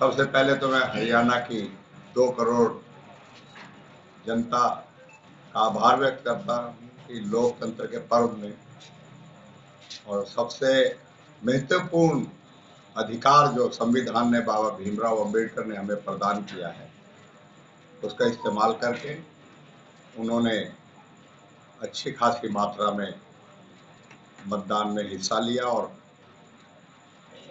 सबसे पहले तो मैं हरियाणा की 2 करोड़ जनता का आभार व्यक्त करता हूँ कि लोकतंत्र के पर्व में और सबसे महत्वपूर्ण अधिकार जो संविधान ने बाबा भीमराव अंबेडकर ने हमें प्रदान किया है, उसका इस्तेमाल करके उन्होंने अच्छी खासी मात्रा में मतदान में हिस्सा लिया। और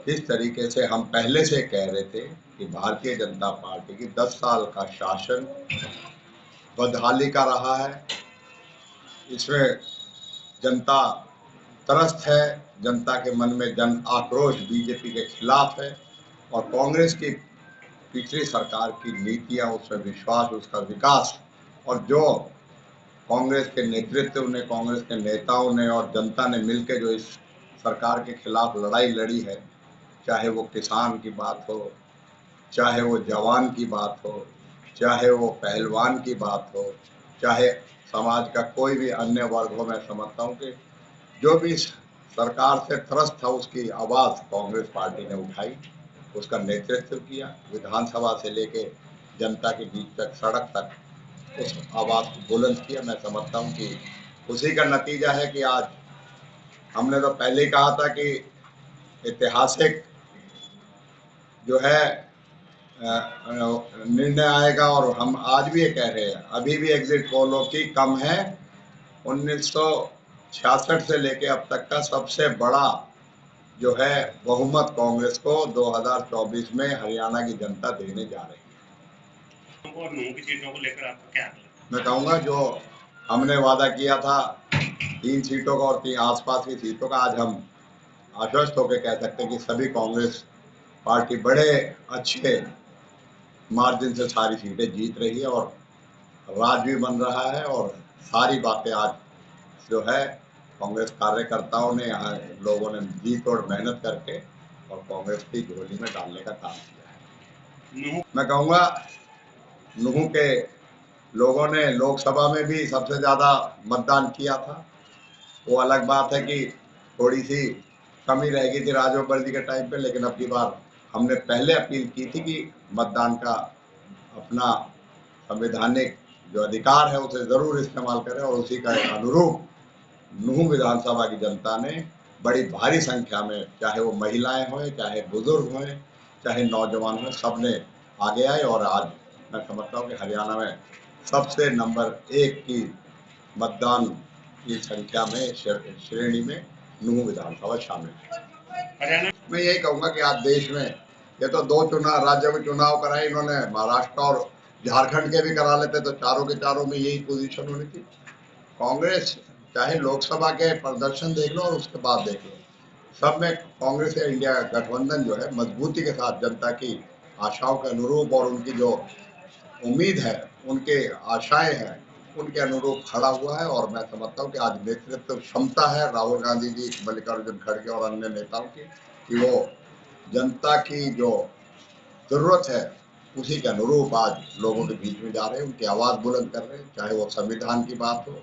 इस तरीके से हम पहले से कह रहे थे कि भारतीय जनता पार्टी की 10 साल का शासन बदहाली का रहा है। इसमें जनता त्रस्त है, जनता के मन में जन आक्रोश बीजेपी के खिलाफ है और कांग्रेस की पिछली सरकार की नीतियां, उसमें विश्वास, उसका विकास और जो कांग्रेस के नेतृत्व ने, कांग्रेस के नेताओं ने और जनता ने मिलकर जो इस सरकार के खिलाफ लड़ाई लड़ी है, चाहे वो किसान की बात हो, चाहे वो जवान की बात हो, चाहे वो पहलवान की बात हो, चाहे समाज का कोई भी अन्य वर्ग हो, मैं समझता हूँ कि जो भी सरकार से त्रस्त था उसकी आवाज़ कांग्रेस पार्टी ने उठाई, उसका नेतृत्व किया, विधानसभा से लेके जनता के बीच तक, सड़क तक उस आवाज़ को बुलंद किया। मैं समझता हूँ कि उसी का नतीजा है कि आज हमने तो पहले ही कहा था कि ऐतिहासिक जो है निर्णय आएगा और हम आज भी ये कह रहे हैं, अभी भी एग्जिट पोलों की कम है। 1966 से लेके अब तक का सबसे बड़ा जो है बहुमत कांग्रेस को 2024 में हरियाणा की जनता देने जा रही है। और नूह की सीटों को लेकर आपका क्या है? मैं कहूँगा जो हमने वादा किया था 3 सीटों का और 3 आसपास की सीटों का, आज हम आश्वस्त होकर कह सकते हैं कि सभी कांग्रेस पार्टी बड़े अच्छे मार्जिन से सारी सीटें जीत रही है और राज भी बन रहा है। और सारी बातें आज जो है कांग्रेस कार्यकर्ताओं ने, यहाँ लोगों ने जी तोड़ मेहनत करके और कांग्रेस की झोली में डालने का काम किया है। मैं कहूँगा नूह के लोगों ने लोकसभा में भी सबसे ज़्यादा मतदान किया था। वो अलग बात है कि थोड़ी सी कमी रह गई थी राजबब्बर जी के टाइम पे, लेकिन अब की बार हमने पहले अपील की थी कि मतदान का अपना संवैधानिक जो अधिकार है उसे ज़रूर इस्तेमाल करें और उसी का अनुरूप नूह विधानसभा की जनता ने बड़ी भारी संख्या में, चाहे वो महिलाएं हों, चाहे बुजुर्ग हों, चाहे नौजवान हों, सब ने आगे आए और आज मैं समझता हूँ कि हरियाणा में सबसे नंबर 1 की मतदान की संख्या में श्रेणी में नूह विधानसभा शामिल है। मैं यही कहूँगा कि आज देश में ये तो 2 राज्यों में चुनाव कराए इन्होंने, महाराष्ट्र और झारखंड के भी करा लेते तो चारों के चारों में यही पोजीशन होनी थी। कांग्रेस चाहे लोकसभा के प्रदर्शन देख लो और उसके बाद देख लो, सब में कांग्रेस या इंडिया गठबंधन जो है मजबूती के साथ जनता की आशाओं के अनुरूप और उनकी जो उम्मीद है, उनके आशाएं हैं, उनके अनुरूप खड़ा हुआ है। और मैं समझता हूँ कि आज नेतृत्व क्षमता है राहुल गांधी जी, मल्लिकार्जुन खड़गे और अन्य नेताओं की, कि वो जनता की जो जरूरत है उसी के अनुरूप आज लोगों के बीच में जा रहे हैं, उनकी आवाज़ बुलंद कर रहे हैं। चाहे वो संविधान की बात हो,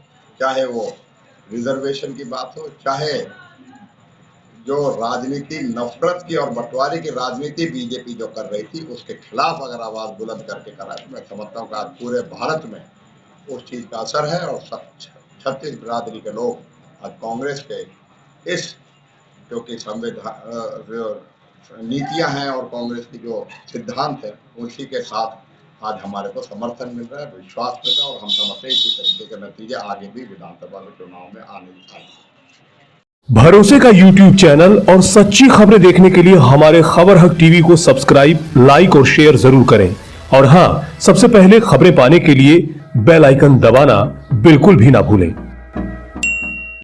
चाहे वो रिजर्वेशन की बात हो, चाहे जो राजनीति नफरत की और बंटवारे की राजनीति बीजेपी जो कर रही थी उसके खिलाफ अगर आवाज़ बुलंद करके कराए, मैं समझता हूँ कि आज पूरे भारत में उस चीज़ का असर है। और 36 बिरादरी के लोग आज कांग्रेस के इस जो कि संविधान नीतियां हैं और कांग्रेस की जो सिद्धांत है उसी के साथ आज हमारे को समर्थन मिल रहा है, विश्वास मिल रहा है और हम समझते हैं इसी तरीके के नतीजे आगे भी विधानसभा के चुनाव में आने चाहिए। भरोसे का YouTube चैनल और सच्ची खबरें देखने के लिए हमारे खबर हक टीवी को सब्सक्राइब, लाइक और शेयर जरूर करें। और हां, सबसे पहले खबरें पाने के लिए बेल आइकन दबाना बिल्कुल भी ना भूलें।